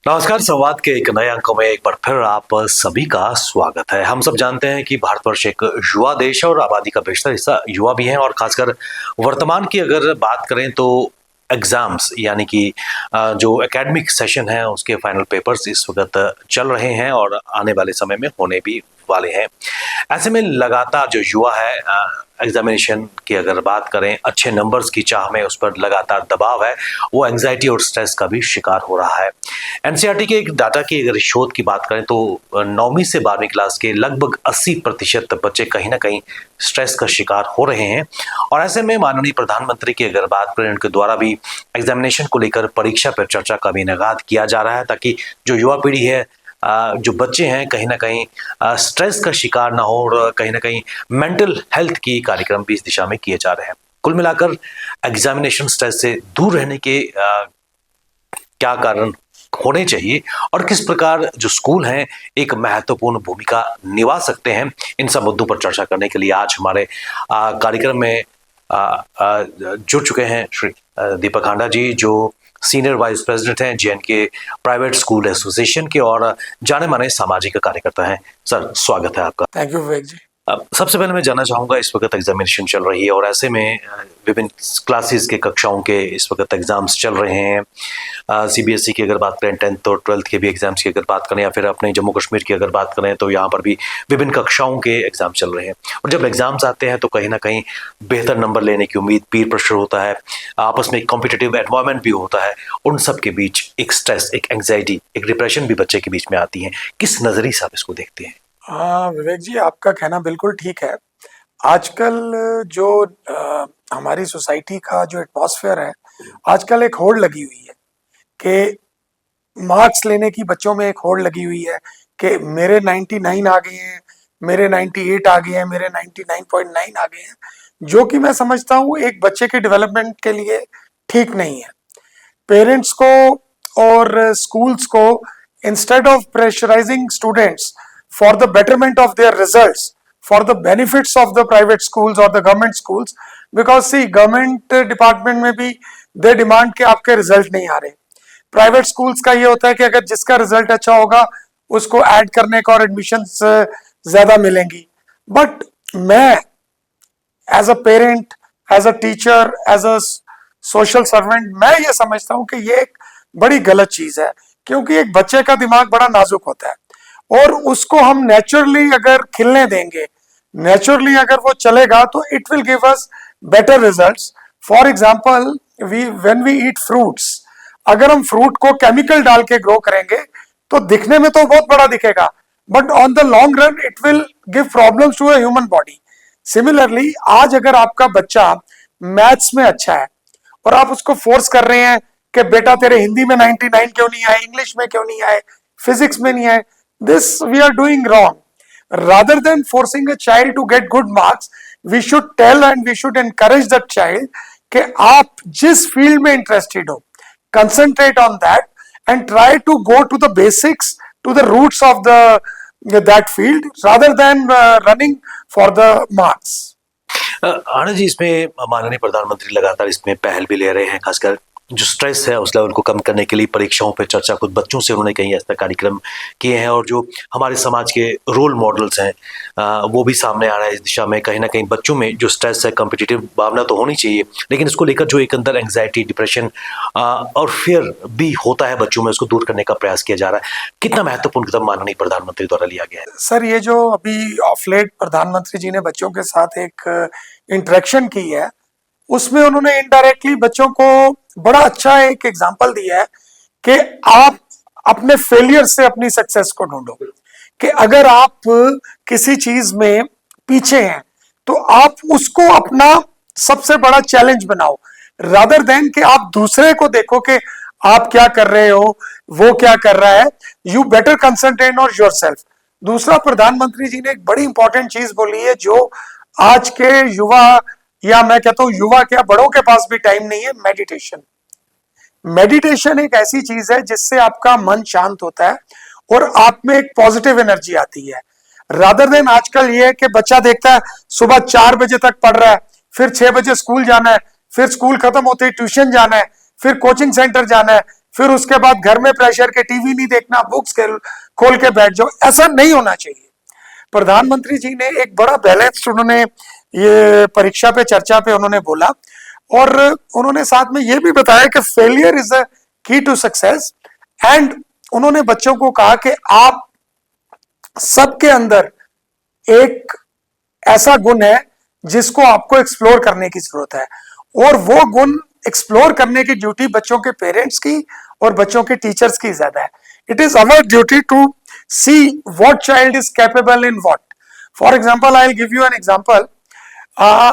नमस्कार। संवाद के एक नए अंक में एक बार फिर आप सभी का स्वागत है। हम सब जानते हैं कि भारतवर्ष एक युवा देश है और आबादी का बेशतर हिस्सा युवा भी हैं और खासकर वर्तमान की अगर बात करें तो एग्जाम्स यानी कि जो एकेडमिक सेशन है उसके फाइनल पेपर्स इस वक्त चल रहे हैं और आने वाले समय में होने भी वाले हैं। ऐसे में लगातार जो युवा है एग्जामिनेशन की अगर बात करें अच्छे नंबर्स की चाह में उस पर लगातार दबाव है, वो एंग्जाइटी और स्ट्रेस का भी शिकार हो रहा है। एनसीईआरटी के एक डाटा की अगर शोध की बात करें तो 9वीं से 12वीं क्लास के लगभग 80% बच्चे कहीं ना कहीं स्ट्रेस का शिकार हो रहे हैं। और ऐसे में माननीय प्रधानमंत्री की अगर बात करें उनके द्वारा भी एग्जामिनेशन को लेकर परीक्षा पर चर्चा का भी इनेकाद किया जा रहा है ताकि जो युवा पीढ़ी है जो बच्चे हैं कहीं ना कहीं स्ट्रेस का शिकार ना हो और कहीं ना कहीं मेंटल हेल्थ की कार्यक्रम भी इस दिशा में किए जा रहे हैं। कुल मिलाकर एग्जामिनेशन स्ट्रेस से दूर रहने के क्या कारण होने चाहिए और किस प्रकार जो स्कूल हैं एक महत्वपूर्ण भूमिका निभा सकते हैं, इन सब मुद्दों पर चर्चा करने के लिए आज हमारे कार्यक्रम में जुड़ चुके हैं श्री दीपक हांडा जी, जो सीनियर वाइस प्रेसिडेंट हैं जेएनके प्राइवेट स्कूल एसोसिएशन के और जाने माने सामाजिक कार्यकर्ता हैं। सर, स्वागत है आपका। थैंक यू विवेक जी। सबसे पहले मैं जानना चाहूँगा, इस वक्त एग्जामिनेशन चल रही है और ऐसे में विभिन्न क्लासेस के कक्षाओं के इस वक्त एग्जाम्स चल रहे हैं। सीबीएसई की अगर बात करें 10th और 12th के भी एग्जाम्स की अगर बात करें या फिर अपने जम्मू कश्मीर की अगर बात करें तो यहाँ पर भी विभिन्न कक्षाओं के एग्जाम चल रहे हैं। और जब एग्जाम्स आते हैं तो कहीं ना कहीं बेहतर नंबर लेने की उम्मीद, पीर प्रेशर होता है, आपस में एक कॉम्पिटिटिव एनवायरमेंट भी होता है। उन सब के बीच एक स्ट्रेस, एक एंग्जाइटी, एक डिप्रेशन भी बच्चे के बीच में आती है। किस नज़रिए से आप इसको देखते हैं? हाँ विवेक जी, आपका कहना बिल्कुल ठीक है। आजकल जो हमारी सोसाइटी का जो एटमॉस्फेयर है, आजकल एक होड़ लगी हुई है कि मार्क्स लेने की बच्चों में एक होड़ लगी हुई है कि मेरे 99 आ गए हैं, मेरे 98 आ गए हैं, मेरे 99.9 आ गए हैं, जो कि मैं समझता हूँ एक बच्चे के डेवलपमेंट के लिए ठीक नहीं है। पेरेंट्स को और स्कूल्स को instead of pressurising students for the betterment of their results, for the benefits of the private schools or the government schools, because see government department में भी they demand कि आपके रिजल्ट नहीं आ रहे। प्राइवेट स्कूल्स का ये होता है कि अगर जिसका रिजल्ट अच्छा होगा उसको ऐड करने का और एडमिशन ज्यादा मिलेंगी। बट मैं as a parent, as a teacher, as a social servant, मैं ये समझता हूँ कि ये एक बड़ी गलत चीज है, क्योंकि एक बच्चे का दिमाग बड़ा नाजुक होता है और उसको हम नेचुरली अगर खिलने देंगे, नेचुरली अगर वो चलेगा तो it will give us better results. For example when we eat fruits, अगर हम फ्रूट को केमिकल डाल के ग्रो करेंगे तो दिखने में तो बहुत बड़ा दिखेगा, but on the long run it will give problems to a human body. Similarly आज अगर आपका बच्चा मैथ्स में अच्छा है और आप उसको फोर्स कर रहे हैं कि बेटा तेरे हिंदी में 99 क्यों नहीं आए, इंग्लिश में क्यों नहीं आए, फिजिक्स में नहीं आए, this we are doing wrong. Rather than forcing a child to get good marks, we should tell and we should encourage that child कि आप जिस फील्ड में इंटरेस्टेड हो, concentrate on that and try to go to the basics, to the roots of the that field rather than running for the marks. Anand ji, इसमें माननीय प्रधानमंत्री लगातार इसमें पहल भी ले रहे हैं, खासकर जो स्ट्रेस है उस लेवल को कम करने के लिए परीक्षाओं पे चर्चा खुद बच्चों से उन्होंने कई ऐसे कार्यक्रम किए हैं और जो हमारे समाज के रोल मॉडल्स हैं वो भी सामने आ रहा है इस दिशा में। कहीं ना कहीं बच्चों में जो स्ट्रेस है, कॉम्पिटिटिव भावना तो होनी चाहिए, लेकिन इसको लेकर जो एक अंदर एंग्जाइटी, डिप्रेशन और फियर भी होता है बच्चों में, उसको दूर करने का प्रयास किया जा रहा है। कितना महत्वपूर्ण कदम माननीय प्रधानमंत्री द्वारा लिया गया है? सर, ये जो अभी ऑफ लेट प्रधानमंत्री जी ने बच्चों के साथ एक इंटरेक्शन की है, उसमें उन्होंने इनडायरेक्टली बच्चों को बड़ा अच्छा एक एग्जांपल दिया है कि आप अपने फेलियर से अपनी सक्सेस को ढूंढो। कि अगर आप किसी चीज में पीछे हैं तो आप उसको अपना सबसे बड़ा चैलेंज बनाओ, रादर देन कि आप दूसरे को देखो कि आप क्या कर रहे हो, वो क्या कर रहा है। You better concentrate on yourself. दूसरा, प्रधानमंत्री जी ने एक बड़ी इंपॉर्टेंट चीज बोली है जो आज के युवा, या मैं कहता हूं युवा क्या, बड़ों के पास भी टाइम नहीं है। मेडिटेशन। मेडिटेशन एक ऐसी चीज है जिससे आपका मन शांत होता है और आप में एक पॉजिटिव एनर्जी आती है। रादर देन आजकल ये है कि बच्चा देखता है सुबह 4 बजे तक पढ़ रहा है, फिर 6 बजे स्कूल जाना है, फिर स्कूल खत्म होते ही ट्यूशन जाना है, फिर कोचिंग सेंटर जाना है, फिर उसके बाद घर में प्रेशर के टीवी नहीं देखना, बुक्स खोल के बैठ जाओ, ऐसा नहीं होना चाहिए। प्रधानमंत्री जी ने एक बड़ा बैलेंस्ड उन्होंने ये परीक्षा पे चर्चा पे उन्होंने बोला, और उन्होंने साथ में ये भी बताया कि फेलियर इज अ की टू सक्सेस। एंड उन्होंने बच्चों को कहा कि आप सबके अंदर एक ऐसा गुण है जिसको आपको एक्सप्लोर करने की जरूरत है, और वो गुण एक्सप्लोर करने की ड्यूटी बच्चों के पेरेंट्स की और बच्चों के टीचर्स की ज्यादा है। It is our duty to see what child is capable in what. For example, I will give you an example.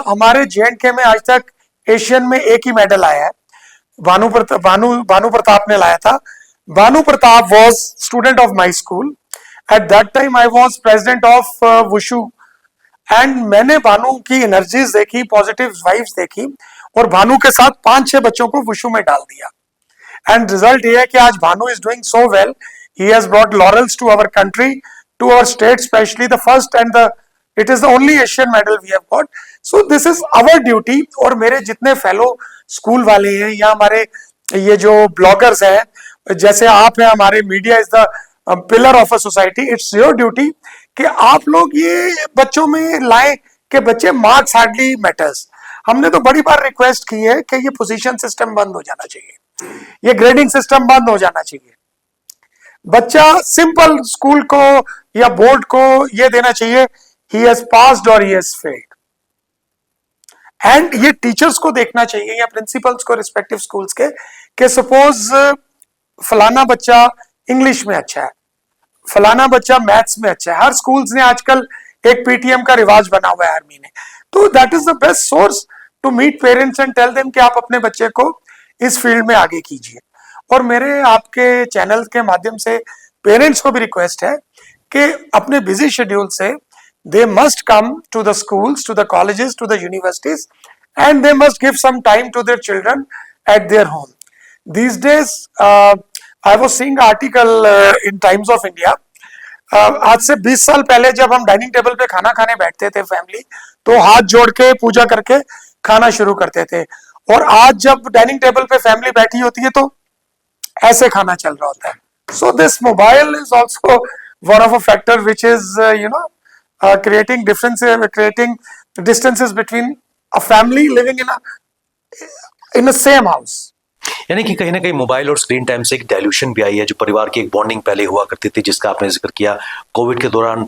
हमारे जे&के में आज तक एशियन में एक ही मेडल आया है, भानु प्रताप ने लाया था। Bhanu Pratap was student of my school. At that time I was president of wushu, and मैंने भानु की एनर्जीज देखी, पॉजिटिव वाइब्स देखी, और भानु के साथ 5-6 बच्चों को वुशु में डाल दिया। एंड रिजल्ट ये है कि आज Bhanu is doing so well, he has brought laurels to our country, to our state, specially the first and the it is the only Asian medal we have got. So this is our duty. और मेरे जितने fellow school वाले हैं या हमारे ये जो bloggers हैं, जैसे आप हैं, हमारे media is the pillar of a society, it's your duty कि आप लोग ये बच्चों में लाएं कि बच्चे मार्क्स हार्डली मैटर्स। हमने तो बड़ी बार रिक्वेस्ट की है कि ये पोजीशन सिस्टम बंद हो जाना चाहिए, ये ग्रेडिंग सिस्टम बंद हो जाना चाहिए। बच्चा सिंपल स्कूल को या बोर्ड को ये देना चाहिए, ही हैज पास्ड और ही हैज फेल्ड। एंड ये टीचर्स को देखना चाहिए या प्रिंसिपल्स को रिस्पेक्टिव स्कूल्स के कि सपोज फलाना बच्चा इंग्लिश में अच्छा है, फलाना बच्चा मैथ्स में अच्छा है। हर स्कूल्स ने आजकल एक पीटीएम का रिवाज बना हुआ है आर्मी ने, तो that is the best source to meet parents and tell them कि आप अपने बच्चे को इस फील्ड में आगे कीजिए। और मेरे आपके चैनल के माध्यम से पेरेंट्स को भी रिक्वेस्ट है कि अपने बिजी शेड्यूल से they must come to the schools, to the colleges, to the universities, and they must give some time to their children at their home. These days, I was seeing an article in Times of India. आज से 20 साल पहले जब हम dining table पे खाना खाने बैठते थे फैमिली, तो हाथ जोड़ के पूजा करके खाना शुरू करते थे, और आज जब डाइनिंग टेबल पे फैमिली बैठी होती है तो ऐसे खाना चल रहा होता है। So this mobile is also one of a factor which is creating distances between a family living in a same house. यानी कि कहीं ना कहीं मोबाइल और स्क्रीन टाइम से एक डाइल्यूशन भी आई है, जो परिवार की एक बॉन्डिंग पहले हुआ करती थी, जिसका आपने जिक्र किया। कोविड के दौरान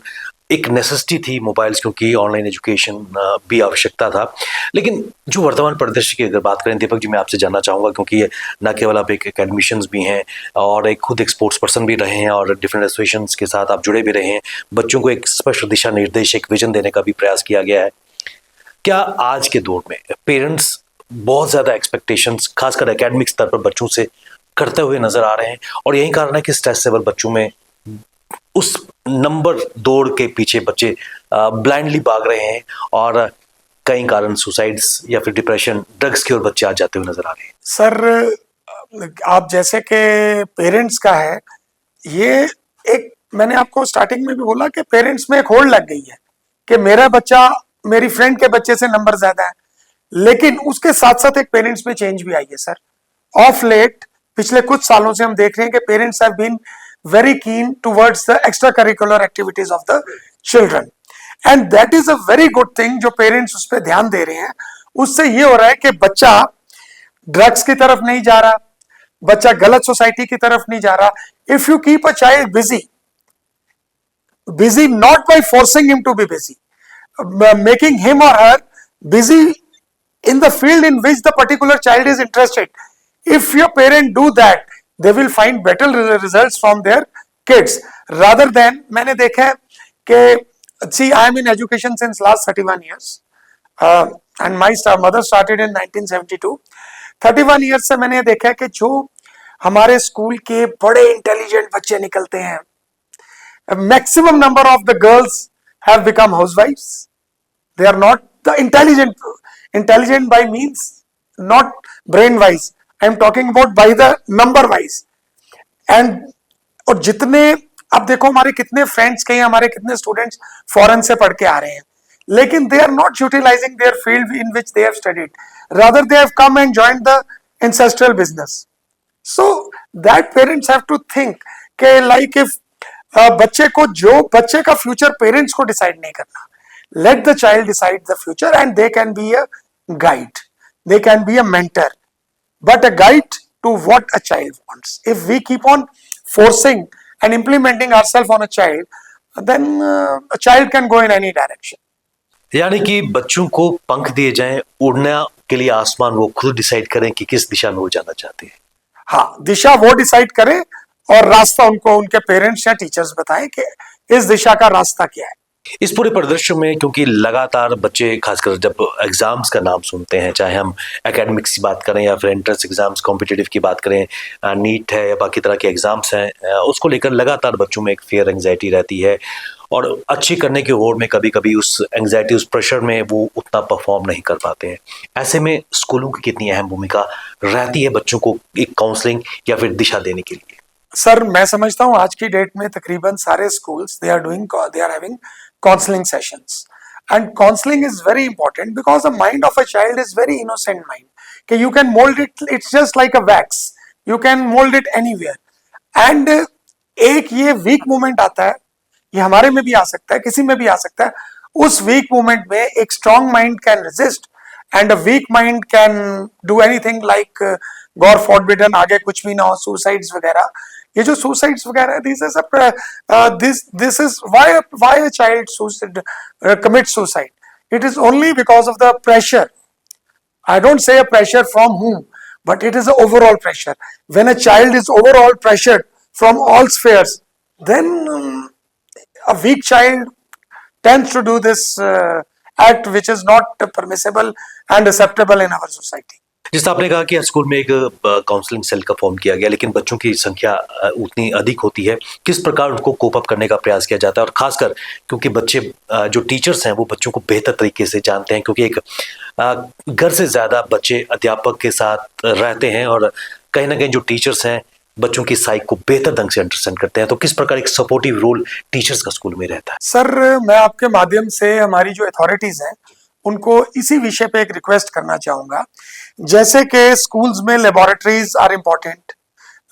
एक नेसेसिटी थी मोबाइल्स, क्योंकि ऑनलाइन एजुकेशन भी आवश्यकता था। लेकिन जो वर्तमान परिदृश्य की अगर बात करें दीपक जी, मैं आपसे जानना चाहूँगा, क्योंकि ये न केवल आप एक एकेडमिशियंस भी हैं और एक खुद एक स्पोर्ट्स पर्सन भी रहे हैं और डिफरेंट एसोसिएशन के साथ आप जुड़े भी रहे हैं, बच्चों को एक स्पष्ट दिशा निर्देश, एक विजन देने का भी प्रयास किया गया है। क्या आज के दौर में पेरेंट्स बहुत ज़्यादा एक्सपेक्टेशंस खासकर एकेडमिक स्तर पर बच्चों से करते हुए नजर आ रहे हैं, और यही कारण है कि स्ट्रेस लेवल बच्चों में उस नंबर दौड़ के पीछे बच्चे ब्लाइंडली भाग रहे हैं, और कई कारण सुसाइड्स या फिर डिप्रेशन, ड्रग्स की ओर बच्चे आज जाते हुए नजर आ रहे हैं? सर, आप जैसे कि पेरेंट्स का है, ये एक मैंने आपको स्टार्टिंग में भी बोला कि पेरेंट्स में एक होल्ड लग गई है कि मेरा बच्चा मेरी फ्रेंड के बच्चे से नंबर ज्यादा है। लेकिन उसके साथ साथ एक पेरेंट्स में चेंज भी आई है सर। ऑफ लेट पिछले कुछ सालों से हम देख रहे हैं कि parents have been very keen towards the extra curricular activities of the children, and that is a very good thing. जो पेरेंट्स उस पर ध्यान दे रहे हैं, उससे ये हो रहा है कि बच्चा ड्रग्स की तरफ नहीं जा रहा, बच्चा गलत सोसाइटी की तरफ नहीं जा रहा। If you keep a child busy not by forcing him to be busy, making him or her busy in the field in which the particular child is interested. If your parent do that, they will find better results from their kids rather than, मैंने देखा है कि see, I am in education since last 31 years and my mother started in 1972. 31 years से मैंने देखा है कि जो हमारे स्कूल के बड़े इंटेलिजेंट बच्चे निकलते हैं, a maximum number of the girls have become housewives. They are not the intelligent by means, not brain wise. I am talking about by the number wise. And और जितने अब देखो हमारे कितने फ्रेंड्स के, हमारे कितने स्टूडेंट्स फॉरेन से पढ़ के आ रहे हैं, लेकिन they are not utilizing their field in which they have studied. Rather they have come and joined the ancestral business. So that parents have to think कि like if बच्चे को जो बच्चे का फ्यूचर पेरेंट्स को डिसाइड नहीं करना, let the child decide the future and they can be a guide, they can be a mentor, but a guide to what a child wants. If we keep on forcing and implementing ourselves on a child, then a child can go in any direction. यानी कि बच्चों को पंख दिए जाएं, उड़ने के लिए आसमान वो खुद डिसाइड करें कि किस दिशा में वो जाना चाहते हैं। हाँ, दिशा वो डिसाइड करें और रास्ता उनको उनके पेरेंट्स या टीचर्स बताएं कि इस दिशा का रास्ता क्या है। इस पूरे परिदृश्य में क्योंकि लगातार बच्चे खासकर जब एग्जाम्स का नाम सुनते हैं, चाहे हम एकेडमिक्स की बात करें या फिर एंट्रेंस एग्जाम्स कॉम्पिटिटिव की बात करें, नीट है या बाकी तरह के एग्जाम्स हैं, उसको लेकर लगातार बच्चों में एक फियर एंग्जाइटी रहती है और अच्छी करने की होड़ में कभी कभी उस एंग्जाइटी उस प्रेशर में वो उतना परफॉर्म नहीं कर पाते हैं। ऐसे में स्कूलों की कितनी अहम भूमिका रहती है बच्चों को एक काउंसलिंग या फिर दिशा देने के लिए? सर, मैं समझता हूँ आज की डेट में तकरीबन सारे schools they are having counseling sessions, and counseling is very important because the mind of a child is very innocent mind, कि you can mold it, it's just like a wax, you can mold it anywhere, and एक ये weak moment आता है, ये हमारे में भी आ सकता है, किसी में भी आ सकता है। उस weak moment में एक strong mind can resist and a weak mind can do anything like God forbidden आगे कुछ भी ना हो, suicides वगैरह। ये जो suicides वगैरह, this is why a child commits suicide. It is only because of the pressure. I don't say a pressure from whom, but it is an overall pressure. When a child is overall pressured from all spheres, then a weak child tends to do this act which is not permissible and acceptable in our society. जिस आपने कहा कि school में एक counselling cell का form किया गया, लेकिन बच्चों की संख्या उतनी अधिक होती है, किस प्रकार उनको कोप अप करने का प्रयास किया जाता है? और खासकर क्योंकि बच्चे जो टीचर्स हैं वो बच्चों को बेहतर तरीके से जानते हैं, क्योंकि एक घर से ज़्यादा बच्चे अध्यापक के साथ रहते हैं और कहीं ना कहीं जो टीचर्स हैं बच्चों की साइक को बेहतर ढंग से अंडरस्टैंड करते हैं, तो किस प्रकार एक सपोर्टिव रोल टीचर्स का स्कूल में रहता है? सर, मैं आपके माध्यम से हमारी जो अथॉरिटीज हैं उनको इसी विषय पे एक रिक्वेस्ट करना चाहूंगा। जैसे कि स्कूल्स में laboratories are important,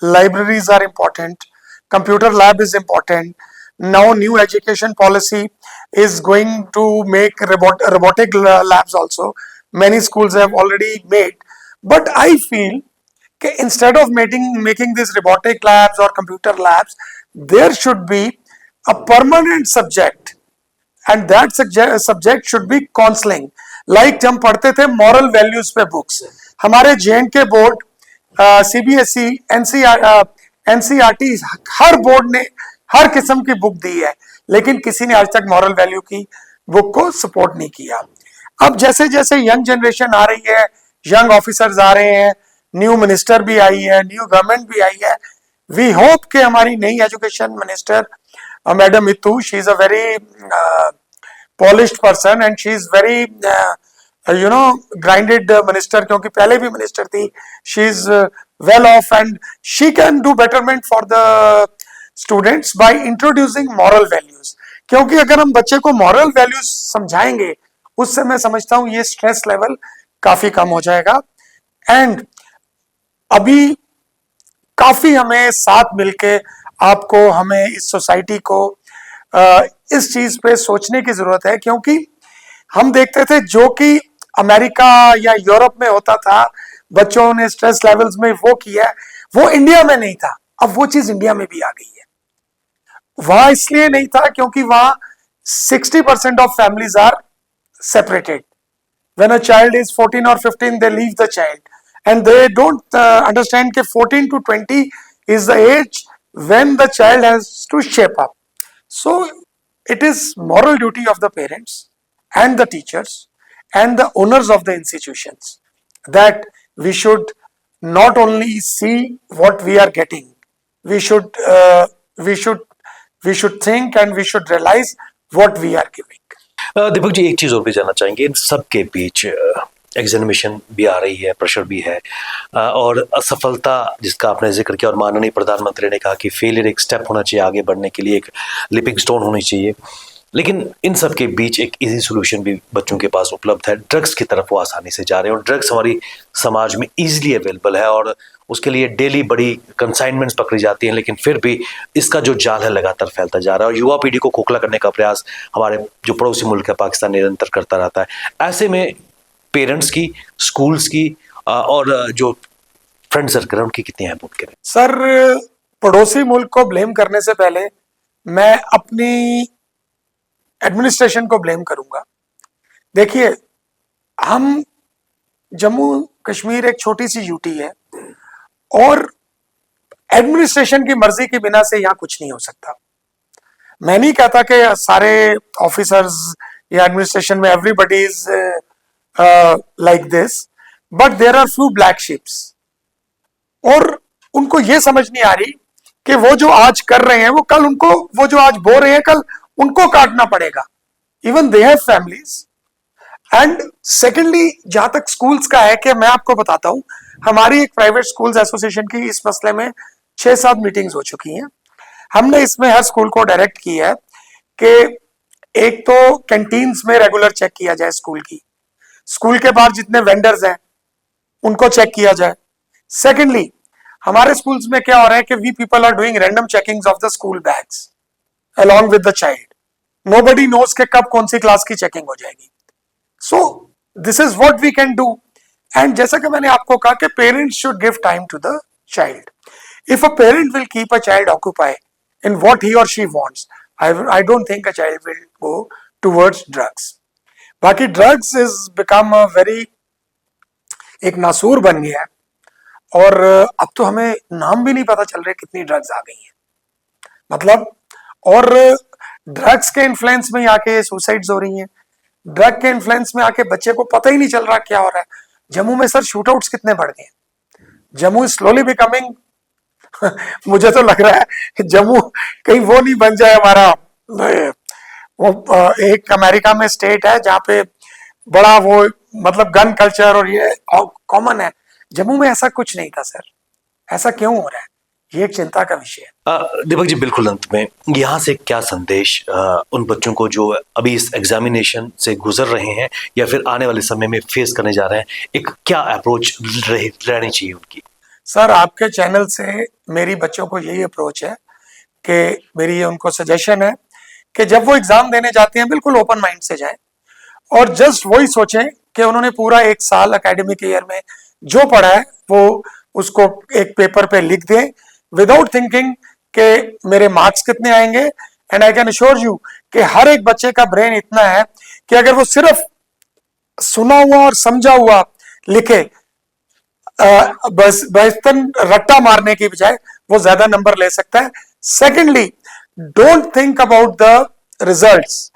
libraries are important, computer lab is important, now new education policy is going to make robotic labs also. Many schools have already made, but I feel that instead of making these robotic labs or computer labs, there should be a permanent subject, and that subject should be counseling. Like हम पढ़ते थे moral values पे books, हमारे J&K board, CBSE, NCERT, हर board ने हर किस्म की book दी है, लेकिन किसी ने आज तक मॉरल वैल्यू की बुक को सपोर्ट नहीं किया। अब जैसे जैसे यंग जनरेशन आ रही है, यंग ऑफिसर्स आ रहे हैं, न्यू मिनिस्टर भी आई है, न्यू गवर्नमेंट भी आई है, वी होप कि हमारी नई education minister madam Mitu, she is a very polished person and she is very grinded minister, क्योंकि पहले भी मिनिस्टर थी, she is well off and she can do betterment for the students by introducing moral values. क्योंकि अगर हम बच्चे को moral values समझाएंगे, उससे मैं समझता हूं ये स्ट्रेस लेवल काफी कम हो जाएगा। एंड अभी काफी हमें साथ मिलके आपको, हमें इस सोसाइटी को इस चीज पे सोचने की जरूरत है, क्योंकि हम देखते थे जो कि अमेरिका या यूरोप में होता था, बच्चों ने स्ट्रेस लेवल्स में वो किया, वो इंडिया में नहीं था। अब वो चीज इंडिया में भी आ गई है। वहां इसलिए नहीं था क्योंकि वहां 60% of families are separated. When a child is 14 or 15 they leave the child and they don't understand कि 14 to 20 is the age when the child has to shape up. So it is moral duty of the parents and the teachers and the owners of the institutions that we should not only see what we are getting, we should think and we should realize what we are giving. Deepak ji, एक चीज और भी जानना चाहेंगे, इन सब के बीच examination भी आ रही है, प्रेशर भी है और असफलता जिसका आपने जिक्र किया, और माननीय प्रधानमंत्री ने कहा कि फेलियर एक स्टेप होना चाहिए, आगे बढ़ने के लिए एक लिपिंग स्टोन होनी चाहिए, लेकिन इन सब के बीच एक इजी सोल्यूशन भी बच्चों के पास उपलब्ध है। ड्रग्स की तरफ वो आसानी से जा रहे हैं और ड्रग्स हमारी समाज में इजीली अवेलेबल है और उसके लिए डेली बड़ी कंसाइनमेंट्स पकड़ी जाती हैं, लेकिन फिर भी इसका जो जाल है लगातार फैलता जा रहा है और युवा पीढ़ी को खोखला करने का प्रयास हमारे जो पड़ोसी मुल्क है पाकिस्तान निरंतर करता रहता है। ऐसे में पेरेंट्स की, स्कूल्स की और जो फ्रेंड सर्कल है उनकी कितनी अहमियत करें? सर, पड़ोसी मुल्क को ब्लेम करने से पहले मैं अपनी एडमिनिस्ट्रेशन को ब्लेम करूंगा। देखिए, हम जम्मू कश्मीर एक छोटी सी यूटी है और एडमिनिस्ट्रेशन की मर्जी के बिना से यहाँ कुछ नहीं हो सकता। मैं नहीं कहता कि सारे ऑफिसर्स या एडमिनिस्ट्रेशन में everybody is like this, but there are few black ships और उनको ये समझ नहीं आ रही कि वो जो आज कर रहे हैं वो कल उनको, वो जो आज बो रहे हैं कल उनको काटना पड़ेगा। Even they have families. And secondly, जहां तक स्कूल्स का है, कि मैं आपको बताता हूं, हमारी एक प्राइवेट स्कूल्स एसोसिएशन की इस मसले में 6-7 मीटिंग्स हो चुकी हैं। हमने इसमें हर स्कूल को डायरेक्ट किया है कि एक तो कैंटीन्स में रेगुलर चेक किया जाए स्कूल की, स्कूल के बाहर जितने वेंडर्स हैं उनको चेक किया जाए। सेकेंडली, हमारे स्कूल्स में क्या हो रहा है कि we people are doing random checkings of the school bags along with the child. Nobody knows के कब कौन सी क्लास की चेकिंग हो जाएगी। So this is what we can do. And जैसा कि मैंने आपको कहा कि parents should give time to the child. If a parent will keep a child occupied in what he or she wants, I don't think a child will go towards drugs. बाकी drugs is become a very एक नासूर बन गया है और अब तो हमें नाम भी नहीं पता चल रहे कितनी ड्रग्स आ गई हैं, मतलब। और ड्रग्स के इन्फ्लुएंस में आके सुसाइड्स हो रही हैं, ड्रग के इन्फ्लुएंस में आके बच्चे को पता ही नहीं चल रहा क्या हो रहा है। जम्मू में सर शूटआउट्स कितने बढ़ गए हैं। जम्मू इज स्लोली बिकमिंग मुझे तो लग रहा है जम्मू कहीं वो नहीं बन जाए हमारा, वो एक अमेरिका में स्टेट है जहाँ पे बड़ा वो मतलब गन कल्चर और ये कॉमन है। जम्मू में ऐसा कुछ नहीं था सर, ऐसा क्यों हो रहा है, ये एक चिंता का विषय है। दीपक जी, बिल्कुल अंत में यहाँ से क्या संदेश उन बच्चों को जो अभी इस एग्जामिनेशन से गुजर रहे हैं या फिर आने वाले समय में फेस करने जा रहे हैं, एक क्या अप्रोच रहनी चाहिए उनकी? सर, आपके चैनल से मेरी बच्चों को यही अप्रोच है कि मेरी ये उनको सजेशन है कि जब वो एग्जाम देने जाते हैं बिल्कुल ओपन माइंड से जाएं और जस्ट वही सोचें कि उन्होंने पूरा एक साल एकेडमिक ईयर में जो पढ़ा है वो उसको एक पेपर पे लिख दें विदाउट थिंकिंग कि मेरे मार्क्स कितने आएंगे। And I can assure you कि हर एक बच्चे का ब्रेन इतना है कि अगर वो सिर्फ सुना हुआ और समझा हुआ लिखे, बस बहतन रट्टा मारने की बजाय वो ज्यादा नंबर ले सकता है। Secondly, don't think about the results,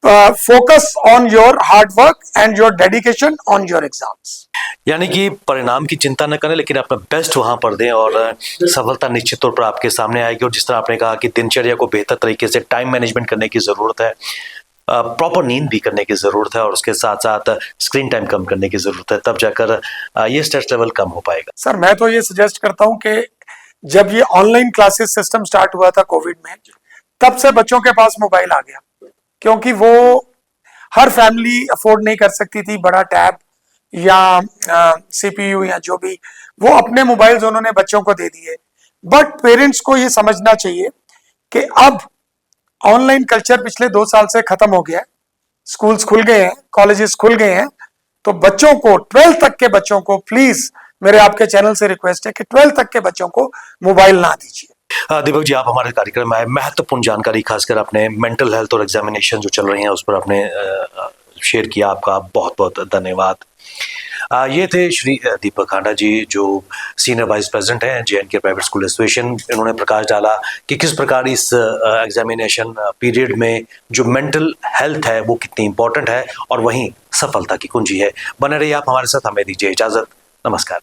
focus on your hard work and your dedication on your exams. यानी कि परिणाम की चिंता न करें, लेकिन अपना बेस्ट वहां पर दें और सफलता निश्चित तौर पर आपके सामने आएगी। और जिस तरह आपने कहा कि दिनचर्या को बेहतर तरीके से टाइम मैनेजमेंट करने की जरूरत है, प्रॉपर नींद भी करने की जरूरत है और उसके साथ साथ स्क्रीन टाइम कम करने की जरूरत है, तब जाकर ये स्ट्रेस लेवल कम हो पाएगा। सर, मैं तो ये सजेस्ट करता हूं कि जब ये ऑनलाइन क्लासेस सिस्टम स्टार्ट हुआ था कोविड में, तब से बच्चों के पास मोबाइल आ गया, क्योंकि वो हर फैमिली अफोर्ड नहीं कर सकती थी बड़ा टैब या सीपीयू या जो भी, वो अपने मोबाइल्स उन्होंने बच्चों को दे दिए। बट पेरेंट्स को ये समझना चाहिए कि अब ऑनलाइन कल्चर पिछले 2 साल से खत्म हो गया है, स्कूल्स खुल गए हैं, कॉलेजेस खुल गए हैं, तो बच्चों को 12th तक के बच्चों को प्लीज मेरे आपके चैनल से रिक्वेस्ट है कि 12th तक के बच्चों को मोबाइल ना दीजिए। दीपक जी, आप हमारे कार्यक्रम में आए, महत्वपूर्ण जानकारी खासकर अपने मेंटल हेल्थ और एग्जामिनेशन जो चल रही हैं उस पर आपने शेयर किया, आपका बहुत बहुत धन्यवाद। ये थे श्री दीपक खांडा जी, जो सीनियर वाइस प्रेसिडेंट हैं जे&के प्राइवेट स्कूल एसोसिएशन। इन्होंने प्रकाश डाला कि किस प्रकार इस एग्जामिनेशन पीरियड में जो मेंटल हेल्थ है वो कितनी इंपॉर्टेंट है और वहीं सफलता की कुंजी है। बने रहिए आप हमारे साथ, हमें दीजिए इजाजत, नमस्कार।